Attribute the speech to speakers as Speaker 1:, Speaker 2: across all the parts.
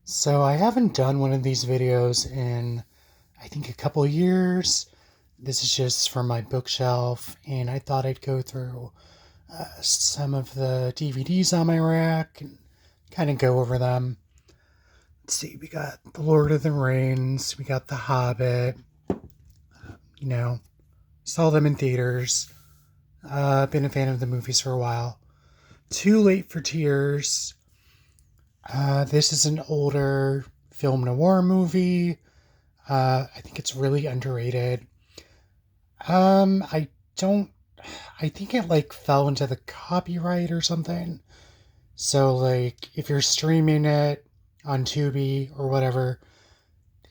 Speaker 1: So I haven't done one of these videos in, I think, a couple years. This is just from my bookshelf, and I thought I'd go through some of the DVDs on my rack and kind of go over them. Let's see, we got The Lord of the Rings, we got The Hobbit, you know, saw them in theaters. Been a fan of the movies for a while. Too Late for Tears. This is an older film noir movie. I think it's really underrated. I don't. I think it like fell into the copyright or something. So like, if you're streaming it on Tubi or whatever,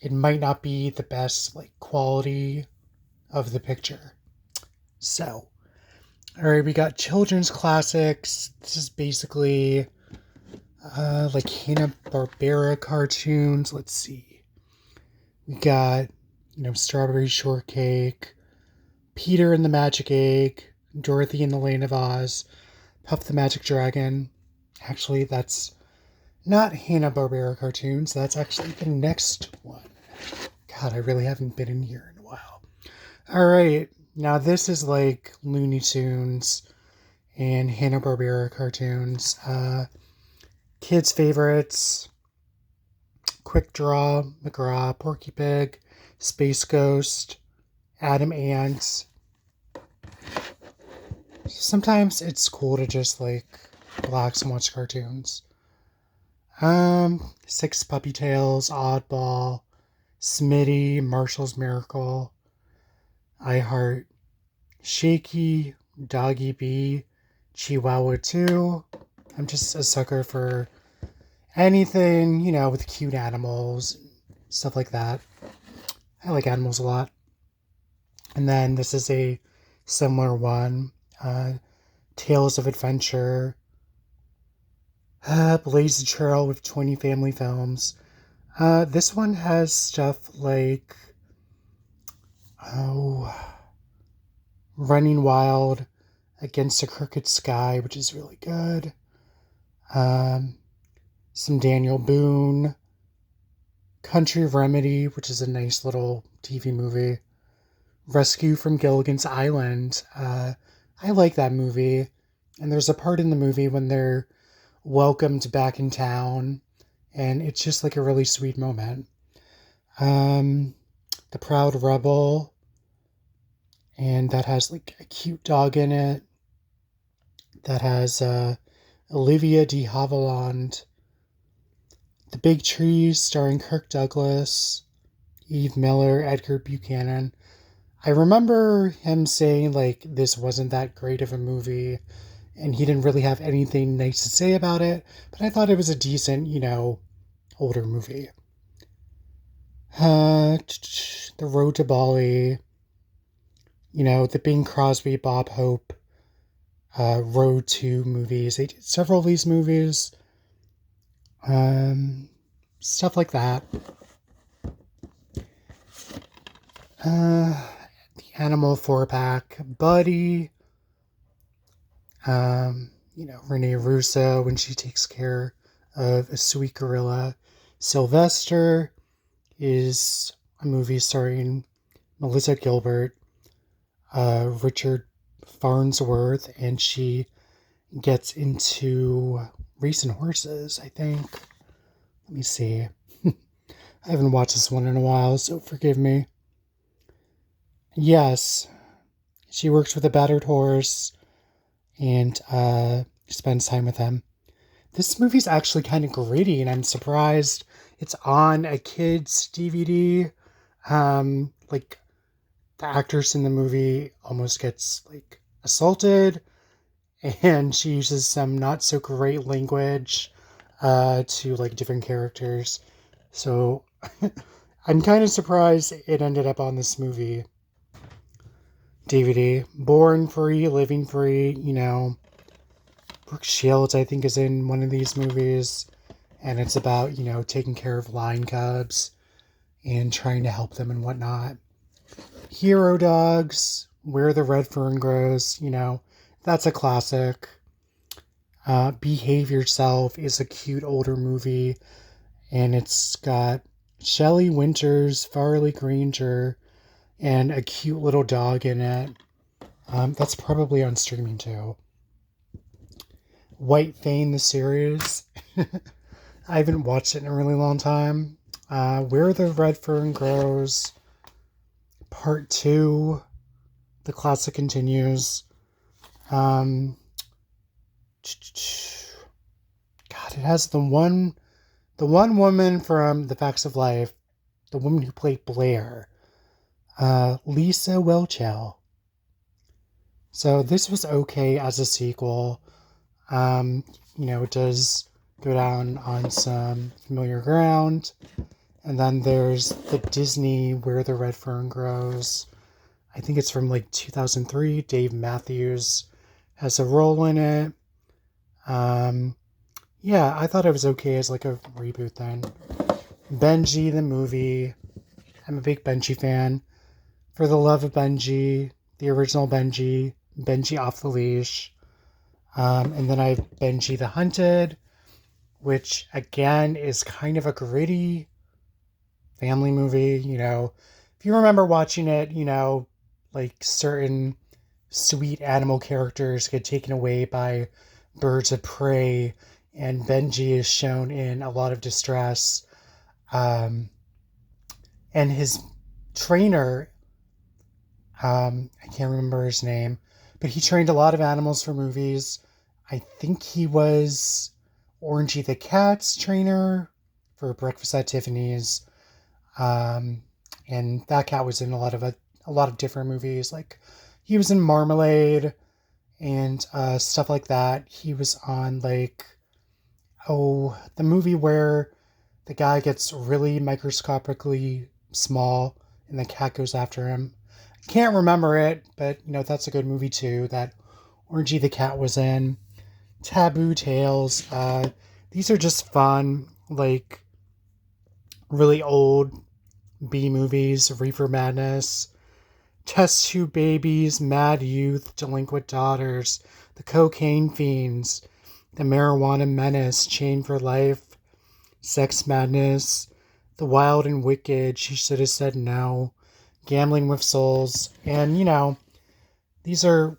Speaker 1: it might not be the best like quality of the picture. So, all right, we got children's classics. This is basically like Hanna Barbera cartoons. Let's see. We got Strawberry Shortcake, Peter and the Magic Egg, Dorothy and the Land of Oz, Puff the Magic Dragon. Actually, that's not Hanna-Barbera cartoons. That's actually the next one. God, I really haven't been in here in a while. All right, now this is like Looney Tunes and Hanna-Barbera cartoons. Kids' favorites: Quick Draw, McGraw, Porky Pig, Space Ghost, Adam Ant. Sometimes it's cool to just like relax and watch cartoons. Six Puppy Tails, Oddball, Smitty, Marshall's Miracle, I Heart, Shaky, Doggy Bee, Chihuahua 2. I'm just a sucker for anything, with cute animals, stuff like that. I like animals a lot. And then this is a similar one. Tales of Adventure, Blaze the Trail with 20 Family Films. This one has stuff like, Running Wild, Against a Crooked Sky, which is really good. Some Daniel Boone, Country Remedy, which is a nice little TV movie. Rescue from Gilligan's Island. I like that movie. And there's a part in the movie when they're welcomed back in town, and it's just like a really sweet moment. The Proud Rebel, and that has like a cute dog in it. That has Olivia de Havilland. The Big Trees, starring Kirk Douglas, Eve Miller, Edgar Buchanan. I remember him saying like this wasn't that great of a movie, and he didn't really have anything nice to say about it, but I thought it was a decent, older movie. The Road to Bali, the Bing Crosby, Bob Hope, Road to movies. They did several of these movies. Stuff like that. The Animal 4-pack, Buddy. Rene Russo when she takes care of a sweet gorilla. Sylvester is a movie starring Melissa Gilbert, Richard Farnsworth, and she gets into racing horses, I think. Let me see. I haven't watched this one in a while, so forgive me. Yes, she works with a battered horse and spends time with him. This movie's actually kind of gritty, and I'm surprised it's on a kid's DVD. Like, the actress in the movie almost gets like assaulted, and she uses some not so great language to like different characters. So I'm kind of surprised it ended up on this movie DVD. Born Free, Living Free, Brooke Shields, I think, is in one of these movies, and it's about, taking care of lion cubs and trying to help them and whatnot. Hero Dogs, Where the Red Fern Grows, that's a classic. Behave Yourself is a cute older movie, and it's got Shelley Winters, Farley Granger, and a cute little dog in it. That's probably on streaming too. White Fang, the series. I haven't watched it in a really long time. Where the Red Fern Grows, Part 2. The classic continues. God, it has the one woman from The Facts of Life, the woman who played Blair, Lisa Whelchel. So this was okay as a sequel. It does go down on some familiar ground. And then there's the Disney Where the Red Fern Grows. I think it's from like 2003. Dave Matthews has a role in it. Yeah, I thought it was okay as like a reboot then. Benji the movie. I'm a big Benji fan. For the Love of Benji, the original Benji, Benji Off the Leash. And then I have Benji the Hunted, which again is kind of a gritty family movie. If you remember watching it, like certain sweet animal characters get taken away by birds of prey, and Benji is shown in a lot of distress. And his trainer, I can't remember his name, but he trained a lot of animals for movies. I think he was Orangey the Cat's trainer for Breakfast at Tiffany's. And that cat was in a lot of different movies. Like he was in Marmalade and stuff like that. He was on the movie where the guy gets really microscopically small and the cat goes after him. I can't remember it, but that's a good movie too that Orangey the Cat was in. Taboo Tales. These are just fun, like really old B movies. Reefer Madness, Test Tube Babies, Mad Youth, Delinquent Daughters, The Cocaine Fiends, The Marijuana Menace, Chain for Life, Sex Madness, The Wild and Wicked, She Should Have Said No, Gambling with Souls. And these are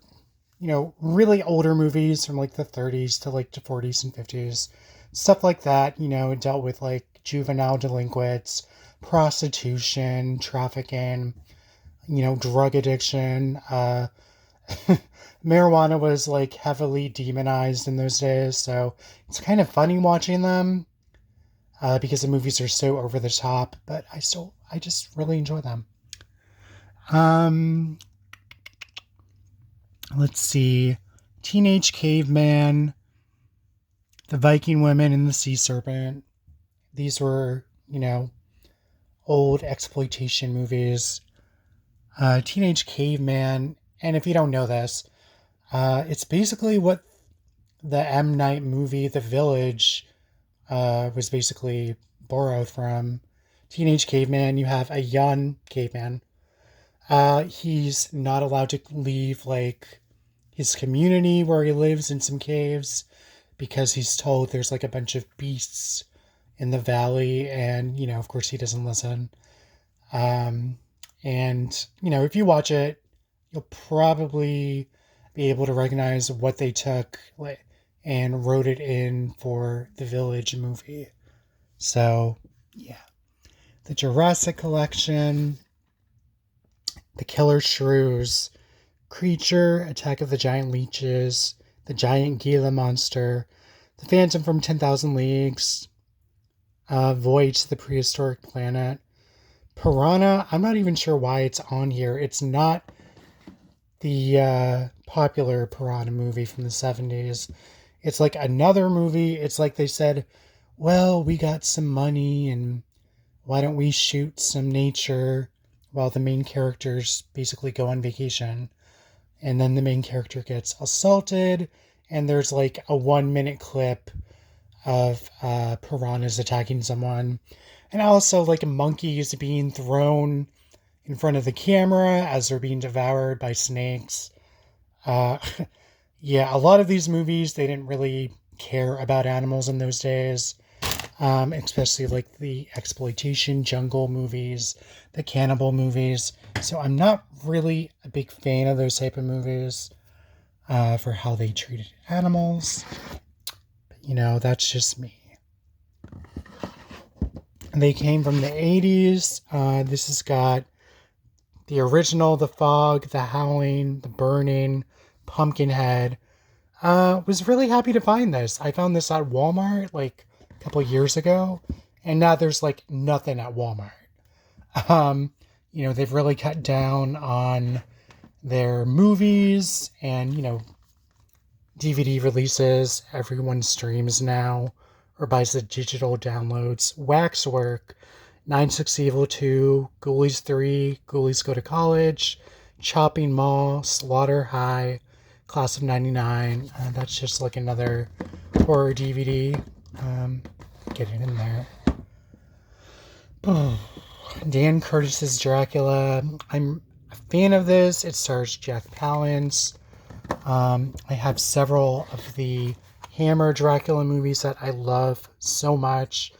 Speaker 1: really older movies from like the 30s to like the 40s and 50s. Stuff like that, it dealt with like juvenile delinquents, prostitution, trafficking, drug addiction. Marijuana was like heavily demonized in those days, so it's kind of funny watching them because the movies are so over the top, but I just really enjoy them. Let's see. Teenage Caveman, The Viking Women and the Sea Serpent. These were, old exploitation movies. Teenage Caveman, and if you don't know this, it's basically what the M. Night movie, The Village, was basically borrowed from. Teenage Caveman, you have a young caveman. He's not allowed to leave, like, his community where he lives in some caves because he's told there's, like, a bunch of beasts in the valley, and, of course he doesn't listen. And, if you watch it, you'll probably be able to recognize what they took and wrote it in for the Village movie. So, yeah. The Jurassic Collection, The Killer Shrews, Creature, Attack of the Giant Leeches, The Giant Gila Monster, The Phantom from 10,000 Leagues, Voyage to the Prehistoric Planet, Piranha. I'm not even sure why it's on here. It's not the popular Piranha movie from the 70s. It's like another movie. It's like they said, well, we got some money and why don't we shoot some nature while the main characters basically go on vacation. And then the main character gets assaulted and there's like a 1-minute clip of piranhas attacking someone. And also like monkeys being thrown in front of the camera as they're being devoured by snakes. Yeah, a lot of these movies, they didn't really care about animals in those days. especially like the exploitation jungle movies, the cannibal movies. So I'm not really a big fan of those type of movies for how they treated animals. But, that's just me. They came from the 80s. This has got the original, The Fog, The Howling, The Burning, Pumpkinhead. Was really happy to find this. I found this at Walmart like a couple years ago, and now there's like nothing at Walmart. Um, they've really cut down on their movies and, DVD releases. Everyone streams now or buys the digital downloads. Waxwork, 96 Evil 2, Ghoulies 3, Ghoulies Go to College, Chopping Mall, Slaughter High, Class of 99. That's just like another horror DVD. Get it in there. Dan Curtis's Dracula. I'm a fan of this. It stars Jack Palance. I have several of the Hammer Dracula movies that I love so much.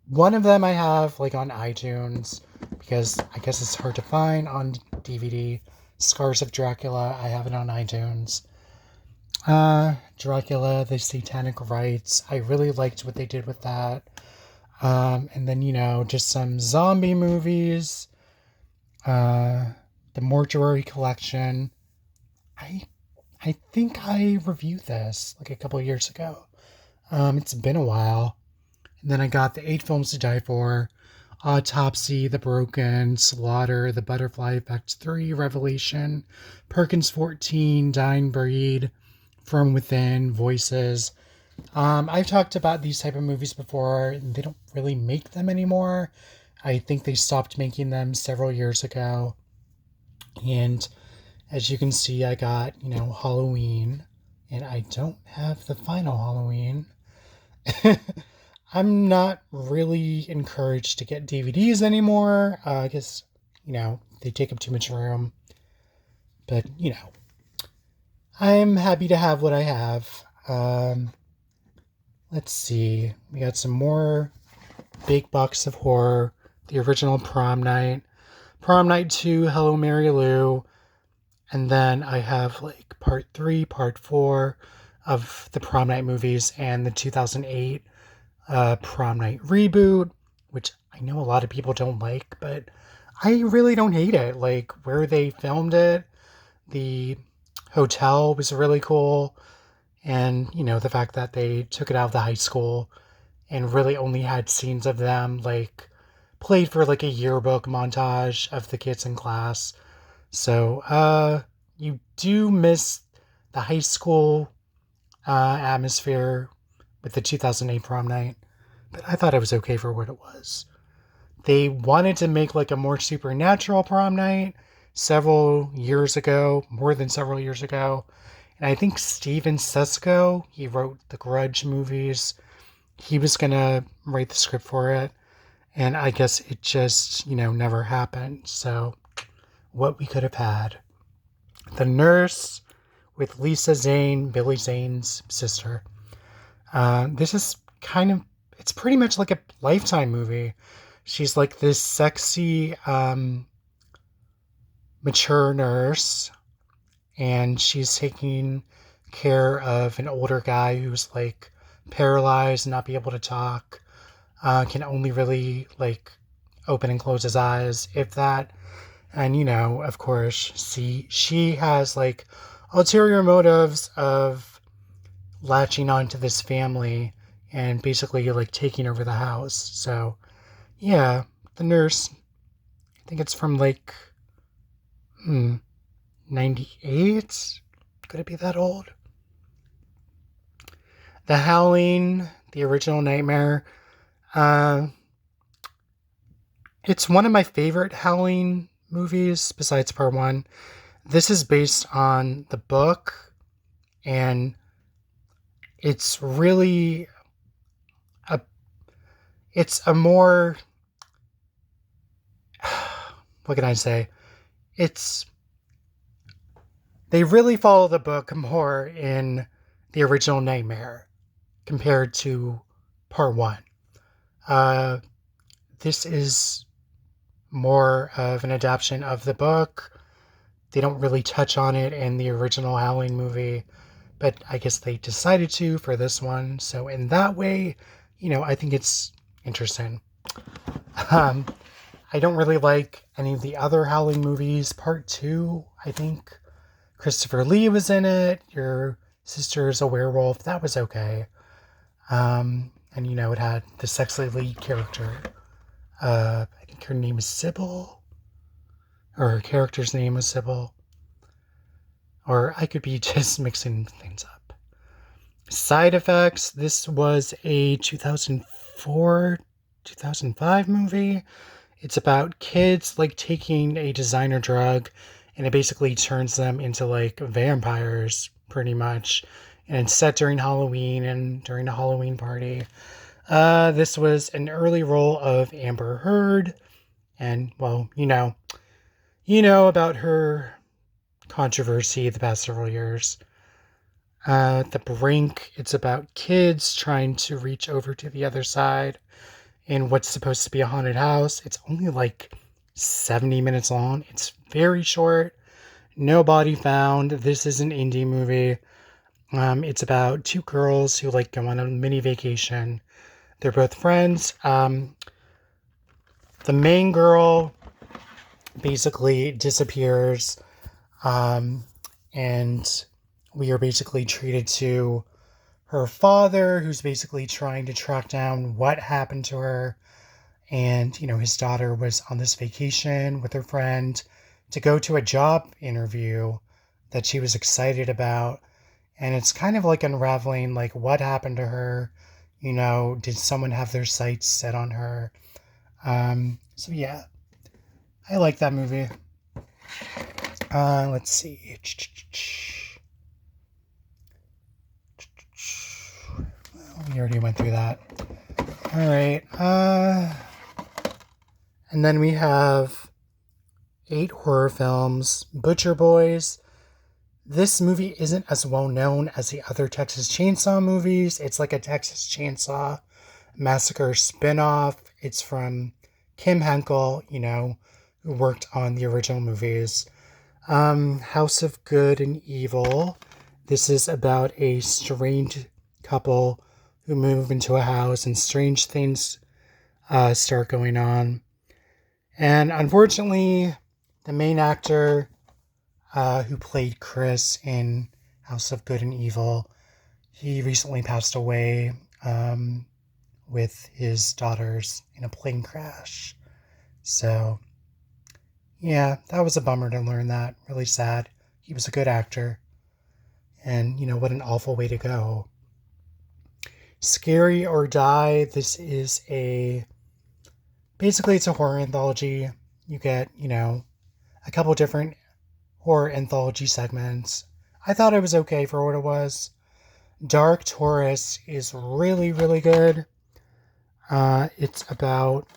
Speaker 1: One of them I have like on iTunes because I guess it's hard to find on DVD. Scars of Dracula, I have it on iTunes. Dracula, The Satanic Rites. I really liked what they did with that. And then, just some zombie movies. The Mortuary Collection. I think I reviewed this like a couple of years ago. It's been a while. And then I got the 8 Films to Die For, Autopsy, The Broken, Slaughter, The Butterfly Effect 3, Revelation, Perkins 14, Dying Breed, From Within, Voices. I've talked about these type of movies before, and they don't really make them anymore. I think they stopped making them several years ago. And as you can see, I got, Halloween, and I don't have the final Halloween. I'm not really encouraged to get DVDs anymore. I guess, they take up too much room. But, I'm happy to have what I have. Let's see. We got some more big bucks of horror. The original Prom Night. Prom Night 2, Hello Mary Lou. And then I have like part 3, part 4 of the Prom Night movies and the 2008 Prom Night reboot, which I know a lot of people don't like, but I really don't hate it. Like where they filmed it, the hotel was really cool. And, the fact that they took it out of the high school and really only had scenes of them like played for like a yearbook montage of the kids in class. So, you do miss the high school atmosphere with the 2008 Prom Night, but I thought it was okay for what it was. They wanted to make like a more supernatural Prom Night several years ago, more than several years ago. And I think Steven Sesko, he wrote the Grudge movies. He was going to write the script for it. And I guess it just, never happened. So what we could have had. The Nurse with Lisa Zane, Billy Zane's sister. This is it's pretty much like a Lifetime movie. She's like this sexy, mature nurse, and she's taking care of an older guy who's like paralyzed and not be able to talk, can only really like open and close his eyes, if that. And, of course, she has like ulterior motives of latching onto this family and basically like taking over the house. So, yeah, The Nurse, I think it's from like 98? Could it be that old? The Howling, the original Nightmare. It's one of my favorite Howling movies besides part 1. This is based on the book, and it's really it's a more, what can I say? They really follow the book more in the original Nightmare compared to part 1. Uh, this is more of an adaptation of the book. They don't really touch on it in the original Halloween movie, but I guess they decided to for this one. So in that way, I think it's interesting. Um, I don't really like any of the other Howling movies. Part two, I think Christopher Lee was in it. Your sister's a werewolf. That was okay. And it had the sexy lead character. I think her name is Sybil, or her character's name was Sybil. Or I could be just mixing things up. Side effects. This was a 2004, 2005 movie. It's about kids like taking a designer drug and it basically turns them into like vampires pretty much. And it's set during Halloween and during a Halloween party. This was an early role of Amber Heard. And well, about her controversy the past several years. The Brink, it's about kids trying to reach over to the other side in what's supposed to be a haunted house. It's only like 70 minutes long. It's very short. No body found. This is an indie movie. It's about two girls who like go on a mini vacation. They're both friends. The main girl basically disappears, and we are basically treated to her father, who's basically trying to track down what happened to her. And, his daughter was on this vacation with her friend to go to a job interview that she was excited about. And it's kind of like unraveling, like, what happened to her? Did someone have their sights set on her? So, yeah, I like that movie. Let's see. Well, we already went through that. All right. And then we have 8 horror films. Butcher Boys. This movie isn't as well known as the other Texas Chainsaw movies. It's like a Texas Chainsaw Massacre spinoff. It's from Kim Henkel, who worked on the original movies. House of Good and Evil. This is about a strange couple who move into a house and strange things start going on. And unfortunately, the main actor who played Chris in House of Good and Evil, he recently passed away with his daughters in a plane crash. So, yeah, that was a bummer to learn that. Really sad. He was a good actor. And, what an awful way to go. Scary or Die. This is basically it's a horror anthology. You get, a couple different horror anthology segments. I thought it was okay for what it was. Dark Taurus is really, really good. It's about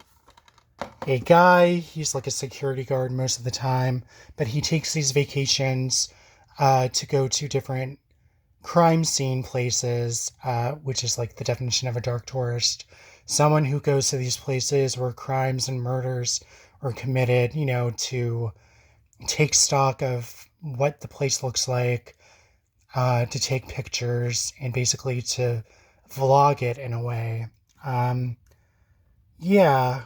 Speaker 1: a guy, he's like a security guard most of the time, but he takes these vacations to go to different crime scene places, which is like the definition of a dark tourist. Someone who goes to these places where crimes and murders are committed, to take stock of what the place looks like, to take pictures, and basically to vlog it in a way. Yeah,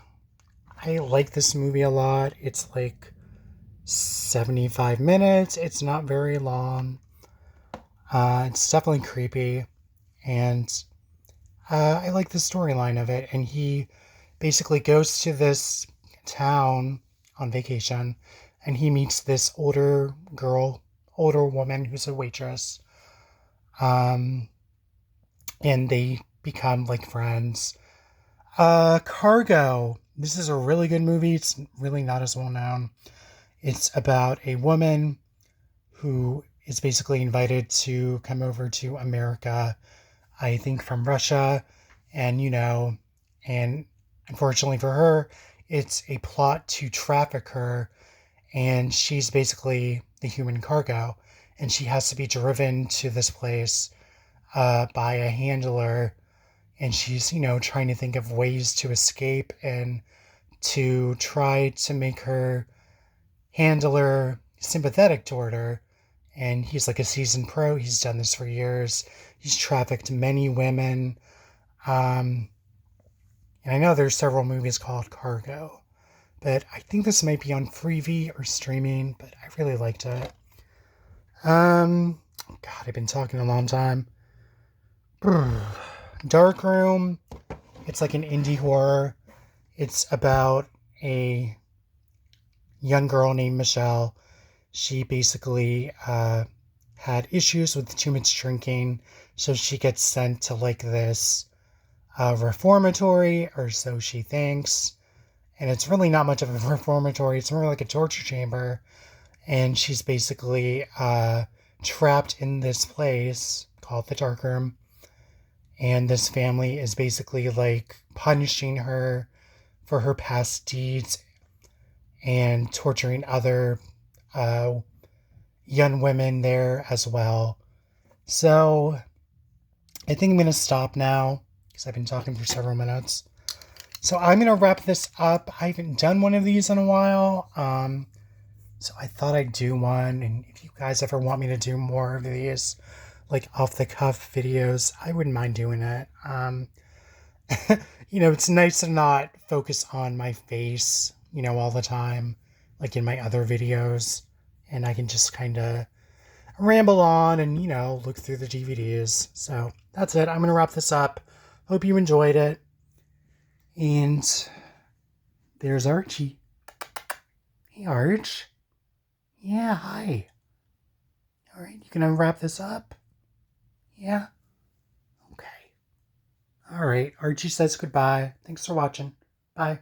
Speaker 1: I like this movie a lot. It's like 75 minutes. It's not very long. It's definitely creepy. And I like the storyline of it. And he basically goes to this town on vacation and he meets this older woman who's a waitress. And they become like friends. Cargo. This is a really good movie. It's really not as well known. It's about a woman who is basically invited to come over to America, I think from Russia. And, and unfortunately for her, it's a plot to traffic her. And she's basically the human cargo. And she has to be driven to this place by a handler. and she's, trying to think of ways to escape and to try to make her handler sympathetic toward her. And he's like a seasoned pro. He's done this for years. He's trafficked many women. And I know there's several movies called Cargo, but I think this might be on Freevee or streaming, but I really liked it. God, I've been talking a long time. Dark Room. It's like an indie horror. It's about a young girl named Michelle. She basically had issues with too much drinking, so she gets sent to like this reformatory, or so she thinks. And it's really not much of a reformatory. It's more like a torture chamber. And she's basically trapped in this place called the Dark Room. And this family is basically like punishing her for her past deeds and torturing other young women there as well. So I think I'm going to stop now because I've been talking for several minutes. So I'm going to wrap this up. I haven't done one of these in a while. So I thought I'd do one. And if you guys ever want me to do more of these, like off the cuff videos, I wouldn't mind doing it. It's nice to not focus on my face, all the time, like in my other videos. And I can just kind of ramble on and, look through the DVDs. So that's it. I'm going to wrap this up. Hope you enjoyed it. And there's Archie. Hey, Arch. Yeah, hi. All right, you gonna wrap this up? Yeah? Okay. All right, Archie says goodbye. Thanks for watching. Bye.